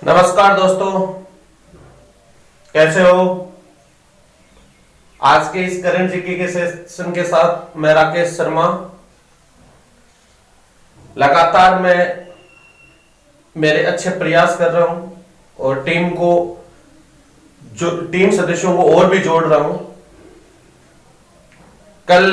नमस्कार दोस्तों, कैसे हो। आज के इस करंट जीके के सेशन के साथ मैं राकेश शर्मा लगातार मैं मेरे अच्छे प्रयास कर रहा हूं और टीम सदस्यों को और भी जोड़ रहा हूं। कल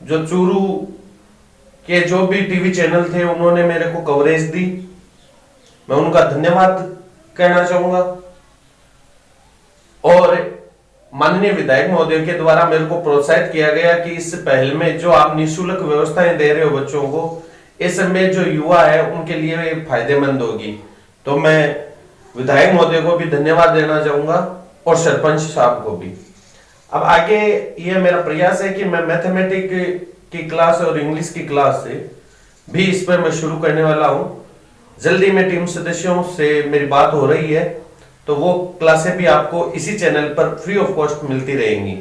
जो चूरू के जो भी टीवी चैनल थे उन्होंने मेरे को कवरेज दी, मैं उनका धन्यवाद कहना चाहूंगा। और माननीय विधायक महोदय के द्वारा मेरे को प्रोत्साहित किया गया कि इस पहल में जो आप निःशुल्क व्यवस्थाएं दे रहे हो बच्चों को, इसमें जो युवा है उनके लिए फायदेमंद होगी। तो मैं विधायक महोदय को भी धन्यवाद देना चाहूंगा और सरपंच साहब को भी। अब आगे ये मेरा प्रयास है कि मैं मैथमेटिक्स की क्लास और इंग्लिश की क्लास से भी इस पर मैं शुरू करने वाला हूं। जल्दी में टीम सदस्यों से मेरी बात हो रही है, तो वो क्लासें भी आपको इसी चैनल पर फ्री ऑफ कॉस्ट मिलती रहेंगी।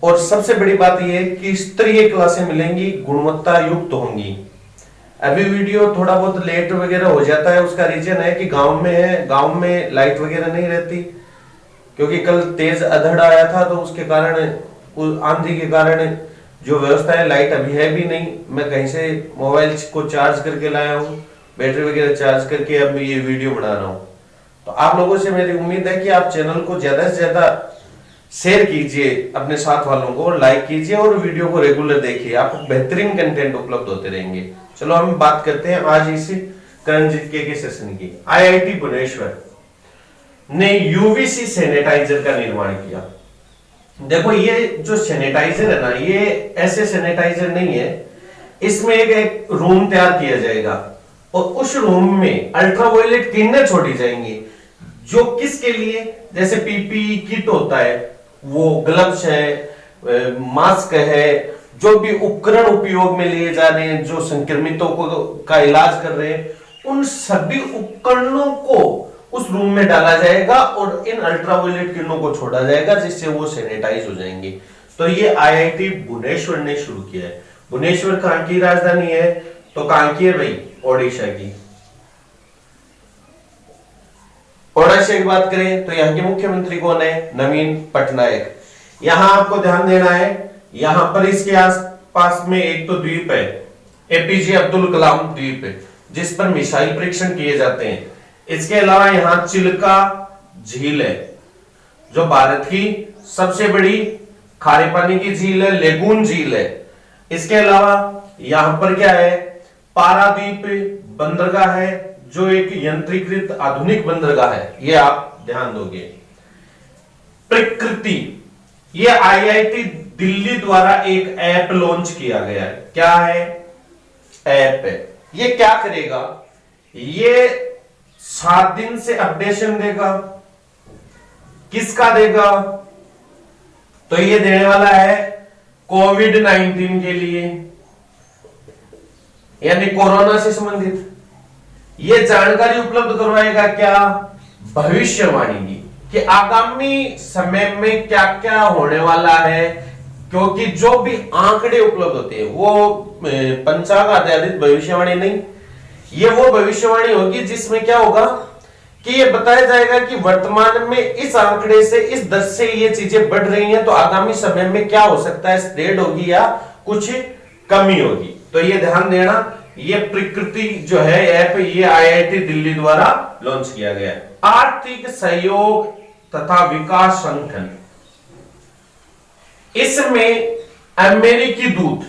और सबसे बड़ी बात यह है कि स्तरीय क्लासें मिलेंगी, गुणवत्ता युक्त होंगी। अभी वीडियो थोड़ा बहुत लेट वगैरह हो जाता है, उसका रीजन है कि गांव में लाइट वगैरह नहीं रहती, क्योंकि कल तेज अधड़ आया था, तो उसके कारण आंधी के कारण जो व्यवस्था है, लाइट अभी है भी नहीं। मैं कहीं से मोबाइल को चार्ज करके लाया हूँ, बैटरी वगैरह चार्ज करके अब ये वीडियो बना रहा हूँ। तो आप लोगों से मेरी उम्मीद है कि आप चैनल को ज्यादा से ज्यादा शेयर कीजिए अपने साथ वालों को, लाइक कीजिए और वीडियो को रेगुलर देखिए, आपको बेहतरीन कंटेंट उपलब्ध होते रहेंगे। चलो हम बात करते हैं आज इस करंट जीके के सेशन की। आईआईटी भुवनेश्वर ने यूवीसी सैनिटाइजर का निर्माण किया। देखो, ये जो सैनिटाइजर है ना, ये ऐसे सैनिटाइजर नहीं है, इसमें एक रूम तैयार किया जाएगा और उस रूम में अल्ट्रावायलेट किरणें छोड़ी जाएंगी, जो किसके लिए, जैसे पीपीई किट होता है, वो ग्लव्स है, मास्क है, जो भी उपकरण उपयोग में लिए जा रहे हैं, जो संक्रमितों का इलाज कर रहे हैं, उन सभी उपकरणों को उस रूम में डाला जाएगा और इन अल्ट्रावायलेट किरणों को छोड़ा जाएगा, जिससे वो सैनिटाइज हो जाएंगे। तो ये आईआईटी भुवनेश्वर ने शुरू किया है। भुवनेश्वर कहां की राजधानी है? तो कहां की है भाई? ओडिशा की। ओडिशा की बात करें तो यहाँ के मुख्यमंत्री कौन है? नवीन पटनायक। यहां आपको ध्यान देना है, यहां पर इसके आसपास में एक तो द्वीप है, एपीजे अब्दुल कलाम द्वीप है, जिस पर मिसाइल परीक्षण किए जाते हैं। इसके अलावा यहां चिल्का झील है, जो भारत की सबसे बड़ी खारे पानी की झील है, लेगून झील है। इसके अलावा यहां पर क्या है? पारादीप बंदरगाह है, जो एक यंत्रीकृत आधुनिक बंदरगाह है, ये आप ध्यान दोगे। प्रकृति, ये आईआईटी दिल्ली द्वारा एक ऐप लॉन्च किया गया है। क्या है? ऐप है। ये क्या करेगा? ये 7 दिन से अपडेशन देगा। किसका देगा? तो ये देने वाला है कोविड-19 के लिए, यानी कोरोना से संबंधित। ये जानकारी उपलब्ध करवाएगा क्या? भविष्यवाणी की, कि आगामी समय में क्या क्या होने वाला है, क्योंकि जो भी आंकड़े उपलब्ध होते हैं वो पंचांग आधारित भविष्यवाणी नहीं, ये वो भविष्यवाणी होगी जिसमें क्या होगा कि ये बताया जाएगा कि वर्तमान में इस आंकड़े से, इस दर से ये चीजें बढ़ रही हैं, तो आगामी समय में क्या हो सकता है, स्प्रेड होगी या कुछ कमी होगी। तो ये ध्यान देना, ये प्रकृति जो है ऐप, ये आईआईटी दिल्ली द्वारा लॉन्च किया गया है। आर्थिक सहयोग तथा विकास संगठन, इसमें अमेरिकी दूत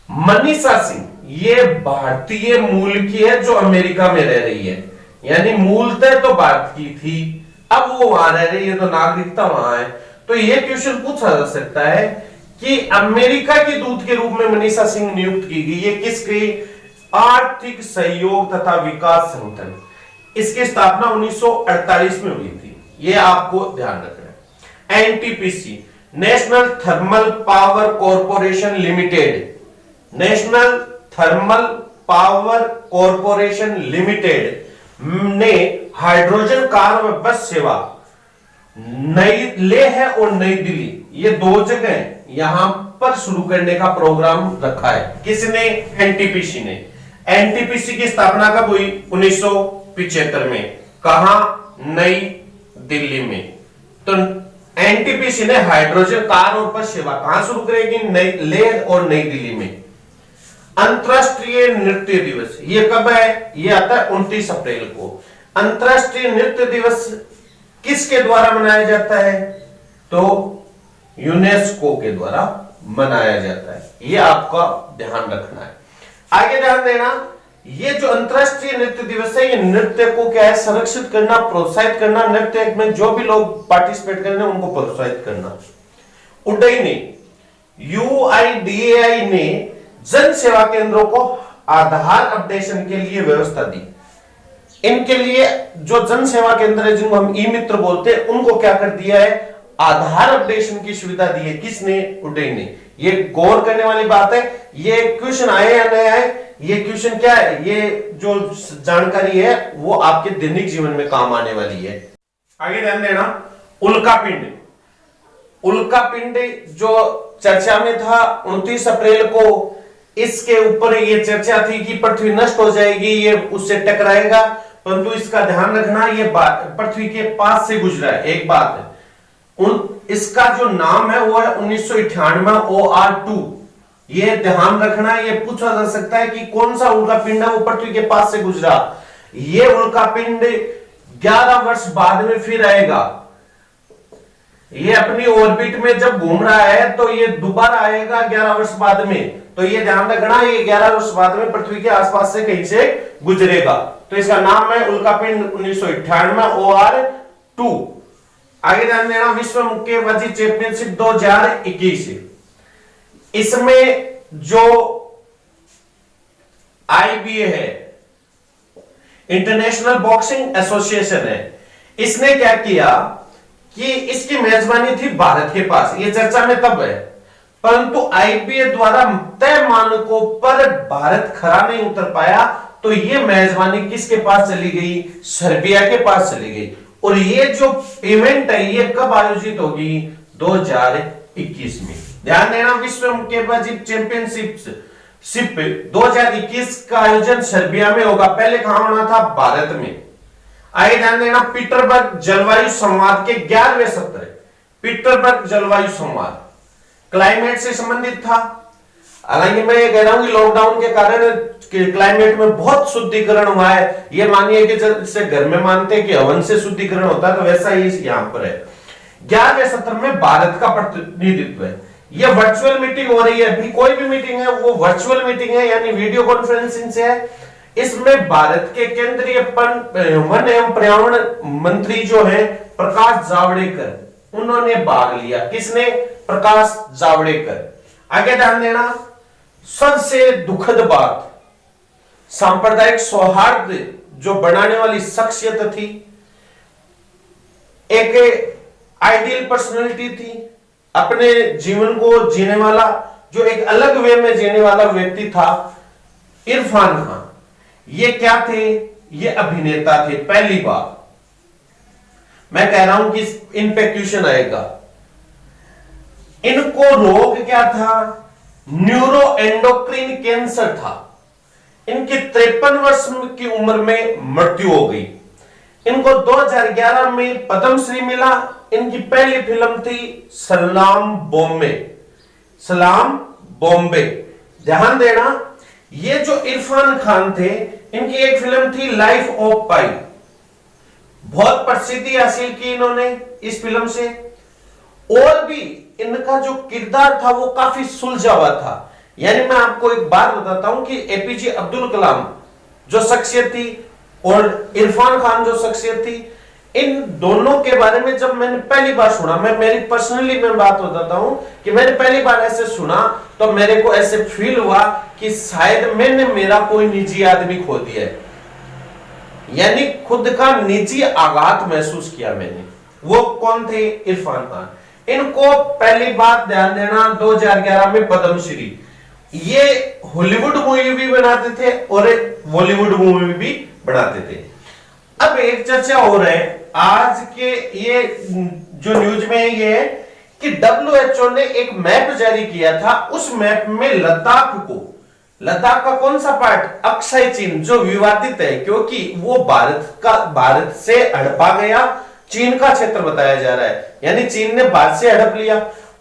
मनीषा सिंह, ये भारतीय मूल की है, जो अमेरिका में रह रही है, यानी मूलतः तो भारत की थी, अब वो वहां रह रही है, तो नागरिकता वहां है। तो ये क्वेश्चन पूछा जा सकता है कि अमेरिका की दूत के रूप में मनीषा सिंह नियुक्त की गई है, किसकी? आर्थिक सहयोग तथा विकास संगठन। इसकी स्थापना 1948 में हुई थी, ये आपको ध्यान रखना है। NTPC, national thermal power corporation limited, national thermal power corporation limited ने हाइड्रोजन कार व बस सेवा नई लेह और नई दिल्ली, ये 2 जगह यहां पर शुरू करने का प्रोग्राम रखा है। किसने? एनटीपीसी ने। एनटीपीसी की स्थापना कब हुई? 1975 में। कहा? नई दिल्ली में। तो एनटीपीसी ने हाइड्रोजन कार और बस सेवा कहां शुरू करेगी? नई लेह और नई दिल्ली में। अंतरराष्ट्रीय नृत्य दिवस ये कब है? ये आता है 29 अप्रैल को। अंतरराष्ट्रीय नृत्य दिवस किसके द्वारा मनाया जाता है? तो यूनेस्को के द्वारा मनाया जाता है। ये आपका ध्यान रखना है। आगे ध्यान देना, ये जो अंतरराष्ट्रीय नृत्य दिवस है, ये नृत्य को क्या है? संरक्षित करना, प्रोत्साहित करना, नृत्य में जो भी लोग पार्टिसिपेट कर रहे हैं उनको प्रोत्साहित करना। उडई यूआईडीएआई ने जन सेवा केंद्रों को आधार अपडेशन के लिए व्यवस्था दी। इनके लिए जो जन सेवा केंद्र है, जिनको हम ई मित्र बोलते हैं, उनको क्या कर दिया है? आधार अपडेशन की सुविधा दी है। किसने? उडई ने। ये गौर करने वाली बात है। ये क्वेश्चन आए या नहीं आए, ये क्वेश्चन क्या है, ये जो जानकारी है वो आपके दैनिक जीवन में काम आने वाली है। आगे ध्यान देना, उल्कापिंड। उल्कापिंड जो चर्चा में था 29 अप्रैल को, इसके ऊपर ये चर्चा थी कि पृथ्वी नष्ट हो जाएगी, ये उससे टकराएगा, परंतु इसका ध्यान रखना, ये पृथ्वी के पास से गुजरा है। एक बात है, इसका जो नाम है वो है 1998 OR2। ये ध्यान रखना, ये पूछा जा सकता है कि कौन सा उल्कापिंड है वो पृथ्वी के पास से गुजरा। ये उल्कापिंड 11 वर्ष बाद में फिर आएगा। ये अपनी ऑर्बिट में जब घूम रहा है तो ये दोबारा आएगा 11 वर्ष बाद में। तो ये ध्यान रखना, ये 11 वर्ष बाद में पृथ्वी के आसपास से कहीं से गुजरेगा। तो इसका नाम है उल्कापिंड 1998 OR2। आगे ध्यान देना, विश्व मुक्केबाजी चैंपियनशिप 2021, इसमें जो आईबीए है, इंटरनेशनल बॉक्सिंग एसोसिएशन है, इसने क्या किया कि इसकी मेजबानी थी भारत के पास। ये चर्चा में तब है, परंतु आईबीए द्वारा तय मानकों पर भारत खरा नहीं उतर पाया, तो ये मेजबानी किसके पास चली गई? सर्बिया के पास चली गई। और ये जो इवेंट है ये कब आयोजित होगी? 2021 में। ध्यान देना, विश्व मुक्केबाजी चैंपियनशिप 2021 का आयोजन सर्बिया में होगा। पहले कहां होना था? भारत में। आइए ध्यान देना, पीटरबर्ग जलवायु संवाद के 11वें सत्र, पीटरबर्ग जलवायु संवाद क्लाइमेट से संबंधित था। हालांकि मैं ये कह रहा हूं कि लॉकडाउन के कारण क्लाइमेट में बहुत शुद्धिकरण हुआ है। ये मानिए कि जैसे घर में मानते हैं कि हवन से शुद्धिकरण होता है, तो वैसा ही यहां पर है। 11वें सत्र में भारत का प्रतिनिधित्व है। ये वर्चुअल मीटिंग हो रही है। अभी कोई भी मीटिंग है वो वर्चुअल मीटिंग है, यानी वीडियो कॉन्फ्रेंसिंग से है। इसमें भारत के केंद्रीय वन एवं पर्यावरण मंत्री जो है प्रकाश जावड़ेकर, उन्होंने भाग लिया। किसने? प्रकाश जावड़ेकर। आगे ध्यान देना, सबसे दुखद बात, सांप्रदायिक सौहार्द जो बनाने वाली शख्सियत थी, एक आइडियल पर्सनालिटी थी, अपने जीवन को जीने वाला, जो एक अलग वे में जीने वाला व्यक्ति था, इरफान खान। ये क्या थे? ये अभिनेता थे। पहली बार मैं कह रहा हूं कि इन पे क्वेश्चन आएगा। इनको रोग क्या था? न्यूरो एंडोक्रिन कैंसर था। इनकी 53 वर्ष की उम्र में मृत्यु हो गई। इनको 2011 में पद्मश्री मिला। इनकी पहली फिल्म थी सलाम बॉम्बे। सलाम बॉम्बे। ध्यान देना, ये जो इरफान खान थे, इनकी एक फिल्म थी लाइफ ऑफ पाई। बहुत प्रसिद्धि हासिल की इन्होंने इस फिल्म से। और भी इनका जो किरदार था वो काफी सुलझा हुआ था। यानी मैं आपको एक बात बताता हूं कि एपीजे अब्दुल कलाम जो शख्सियत थी और इरफान खान जो शख्सियत थी, इन दोनों के बारे में जब मैंने पहली बार सुना, मेरी पर्सनली मैं बात बताता हूं कि मैंने पहली बार ऐसे सुना तो मेरे को ऐसे फील हुआ कि शायद मैंने मेरा कोई निजी आदमी खो दिया है, यानी खुद का निजी आघात महसूस किया मैंने। वो कौन थे? इरफान खान। इनको पहली बात ध्यान देना 2011 में पद्मश्री। ये हॉलीवुड मूवी भी बनाते थे और बॉलीवुड मूवी भी बनाते थे। अब एक चर्चा हो रहा है आज के ये जो न्यूज में ये है कि WHO ने एक मैप जारी किया था। उस मैप में लद्दाख को लद्दाख का कौन सा पार्ट? अक्साई चीन, जो विवादित है क्योंकि वो भारत से हड़पा गया, चीन का क्षेत्र बताया जा रहा है, यानी चीन ने भारत से हड़प लिया।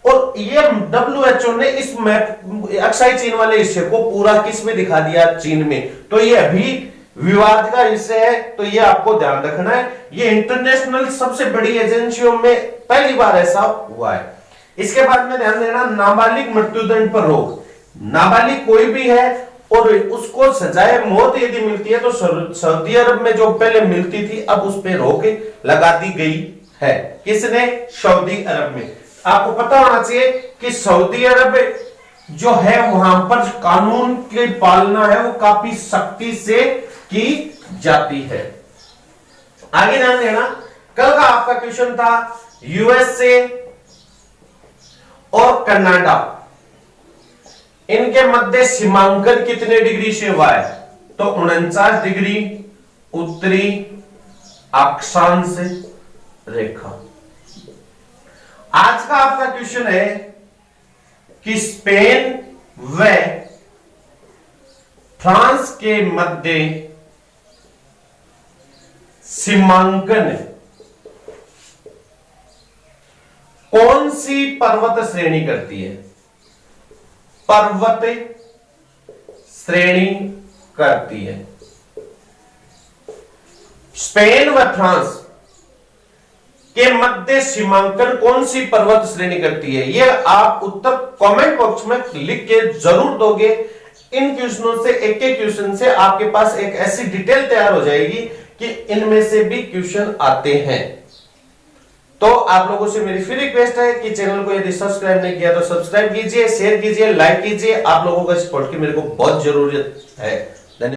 और ये WHO ने इस मैप अक्साई चीन वाले हिस्से को पूरा किस में दिखा दिया? चीन में। तो ये अभी विवाद का विषय है, तो ये आपको ध्यान रखना है। ये इंटरनेशनल सबसे बड़ी एजेंसियों में पहली बार ऐसा हुआ है। इसके बाद में ध्यान देना, नाबालिग मृत्युदंड पर रोक। नाबालिग कोई भी है और उसको सजाए मौत यदि मिलती है तो सऊदी अरब में जो पहले मिलती थी अब उस पर रोक लगा दी गई है। किसने? सऊदी अरब में। आपको पता होना चाहिए कि सऊदी अरब जो है वहां पर कानून की पालना है वो काफी सख्ती से की जाती है। आगे ध्यान देना, कल का आपका क्वेश्चन था यूएसए और कनाडा, इनके मध्य सीमांकन कितने डिग्री से हुआ है? तो 49 डिग्री उत्तरी अक्षांश रेखा। आज का आपका क्वेश्चन है कि स्पेन व फ्रांस के मध्य सीमांकन कौन सी पर्वत श्रेणी करती है? पर्वत श्रेणी करती है। स्पेन व फ्रांस के मध्य सीमांकन कौन सी पर्वत श्रेणी करती है? यह आप उत्तर कमेंट बॉक्स में लिख के जरूर दोगे। इन क्वेश्चनों से, एक एक क्वेश्चन से आपके पास एक ऐसी डिटेल तैयार हो जाएगी कि इनमें से भी क्वेश्चन आते हैं। तो आप लोगों से मेरी फिर रिक्वेस्ट है कि चैनल को यदि सब्सक्राइब नहीं किया तो सब्सक्राइब कीजिए, शेयर कीजिए, लाइक कीजिए। आप लोगों का सपोर्ट की मेरे को बहुत जरूरत है।